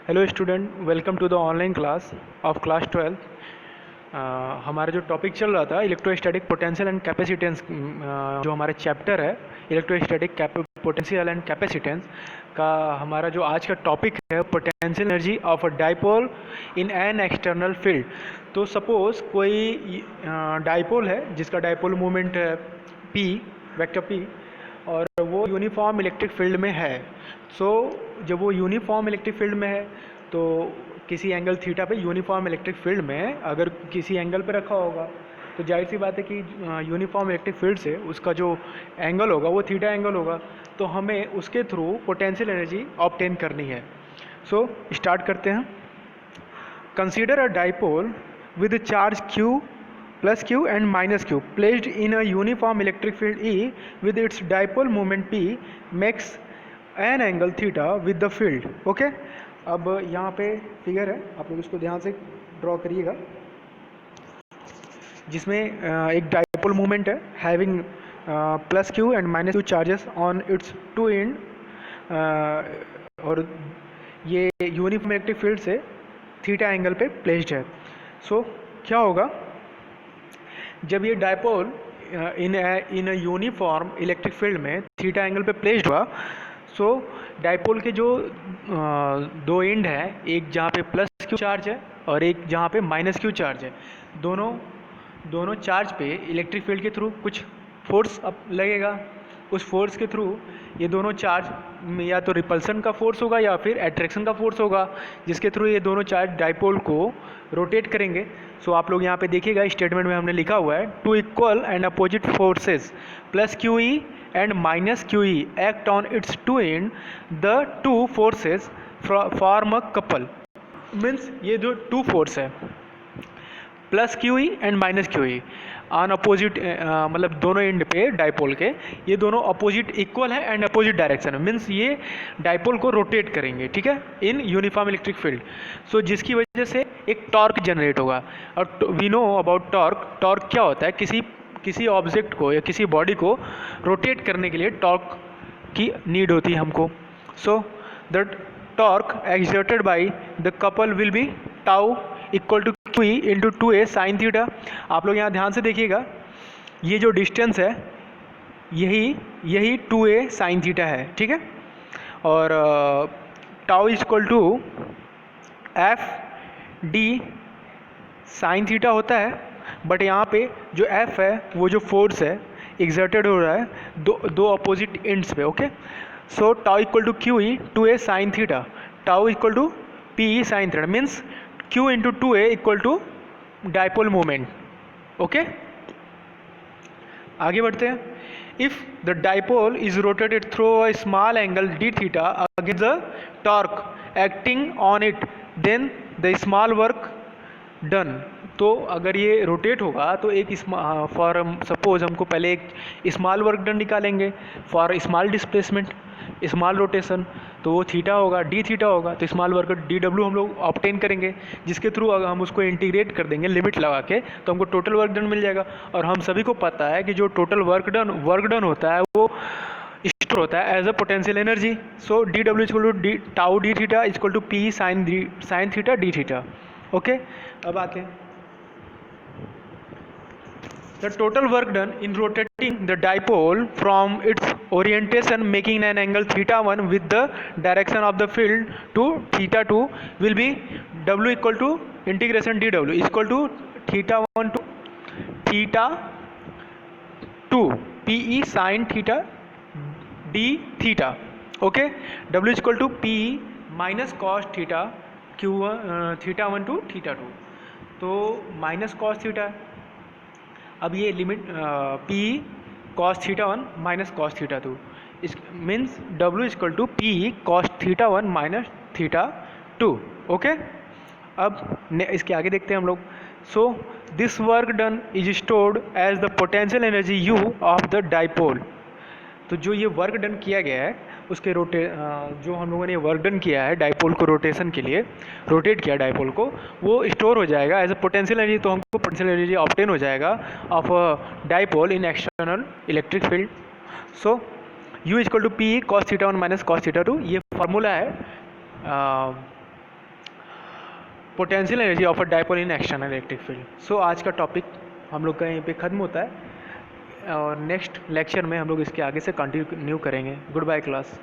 Hello student, welcome to the online class of class 12। हमारा जो topic चल रहा था इलेक्ट्रोस्टैटिक पोटेंशियल एंड कैपेसिटेंस, जो हमारा चैप्टर है इलेक्ट्रोस्टैटिक पोटेंशियल एंड कैपेसिटेंस का, हमारा जो आज का टॉपिक है potential energy of a dipole in an external field. तो सपोज कोई डाइपोल है जिसका डाइपोल मोमेंट है पी, वेक्टर पी, और वो यूनिफॉर्म इलेक्ट्रिक फील्ड में है। जब वो यूनिफॉर्म इलेक्ट्रिक फील्ड में है तो किसी एंगल थीटा पे यूनिफॉर्म इलेक्ट्रिक फील्ड में अगर किसी एंगल पे रखा होगा तो जाहिर सी बात है कि यूनिफॉर्म इलेक्ट्रिक फील्ड से उसका जो एंगल होगा वो थीटा एंगल होगा, तो हमें उसके थ्रू पोटेंशियल एनर्जी ऑब्टेन करनी है। स्टार्ट करते हैं। Consider a dipole with charge q plus q and minus q placed in a uniform electric field E with its dipole moment P makes an angle theta with the field। Okay, अब यहाँ पे figure है, आप लोग इसको ध्यान से draw करिएगा, जिसमें एक डाइपोल मोमेंट है having plus q and minus q charges on its two end, और ये यूनिफॉर्म इलेक्ट्रिक फील्ड से थीटा एंगल पे प्लेस्ड है। क्या होगा जब ये dipole in uniform electric field में थीटा एंगल पे प्लेस्ड हुआ। डाइपोल के जो दो एंड है, एक जहाँ पे प्लस क्यू चार्ज है और एक जहाँ पे माइनस क्यू चार्ज है, दोनों चार्ज पे इलेक्ट्रिक फील्ड के थ्रू कुछ फोर्स अब लगेगा। उस फोर्स के थ्रू ये दोनों चार्ज में या तो रिपल्सन का फोर्स होगा या फिर एट्रैक्शन का फोर्स होगा, जिसके थ्रू ये दोनों चार्ज डाइपोल को रोटेट करेंगे। आप लोग यहाँ पे देखिएगा, स्टेटमेंट में हमने लिखा हुआ है two equal and opposite forces plus q E and minus q E act on its two end, the two forces form a couple. Means ये जो टू फोर्स है plus q E and minus q E on opposite, मतलब दोनों end पे dipole के ये दोनों opposite equal है एंड अपोजिट डायरेक्शन है। मीन्स ये डाइपोल को रोटेट करेंगे, ठीक है, इन यूनिफॉर्म इलेक्ट्रिक फील्ड। जिसकी वजह से एक टॉर्क जनरेट होगा। और we know about torque. Torque क्या होता है? किसी ऑब्जेक्ट को या किसी बॉडी को रोटेट करने के लिए टॉर्क की नीड होती है हमको। The torque exerted by the couple will be tau equal to q E into 2a sine theta. आप लोग यहाँ ध्यान से देखिएगा, ये जो डिस्टेंस है यही 2a साइन थीटा है, ठीक है। और tau is equal to F d sine theta होता है, बट यहाँ पे जो एफ है वो जो फोर्स है एग्जर्टेड हो रहा है दो अपोजिट एंड्स पे। Okay, tau equal to q E 2a sine theta, tau equal to P E sine theta, means q into 2a equal to dipole moment. Okay, आगे बढ़ते हैं। If the dipole is rotated through a small angle d theta against the torque acting on it, then the small work done. तो अगर ये rotate होगा तो एक for suppose हमको पहले एक स्मॉल वर्क डन निकालेंगे for small displacement, small rotation, तो वो थीटा होगा, डी थीटा होगा। तो स्मॉल वर्क डी डब्ल्यू हम लोग ऑब्टेन करेंगे, जिसके थ्रू अगर हम उसको इंटीग्रेट कर देंगे लिमिट लगा के तो हमको टोटल वर्क डन मिल जाएगा। और हम सभी को पता है कि जो टोटल वर्क डन होता है वो स्टोर होता है as a potential energy. D W equal to d tau d theta equal to P sine theta d theta. Okay, अब आते हैं the total work done in rotating the dipole from its orientation making an angle theta 1 with the direction of the field to theta 2 will be w equal to integration dw is equal to theta 1 to theta 2 pe sin theta d theta। okay, w is equal to pe minus cos theta q theta 1 to theta 2, तो minus cos theta. अब ये limit P cos theta 1 minus cos theta 2, इस means W equal to P cos theta 1 minus theta 2। Okay, अब इसके आगे देखते हैं हम लोग। This work done is stored as the potential energy U of the dipole. तो जो ये वर्क डन किया गया है उसके जो हम लोगों ने वर्क डन किया है डाइपोल को रोटेशन के लिए, रोटेट किया डाइपोल को, वो स्टोर हो जाएगा एज अ पोटेंशियल एनर्जी। तो हमको पोटेंशियल एनर्जी ऑब्टेन हो जाएगा of dipole in external electric field. U equal to P cos theta 1 minus cos theta 2, ये फार्मूला है potential energy of a dipole in external electric field. So आज का topic हम लोग का यहीं पे ख़त्म होता है और नेक्स्ट लेक्चर में हम लोग इसके आगे से कंटिन्यू करेंगे। Good bye class.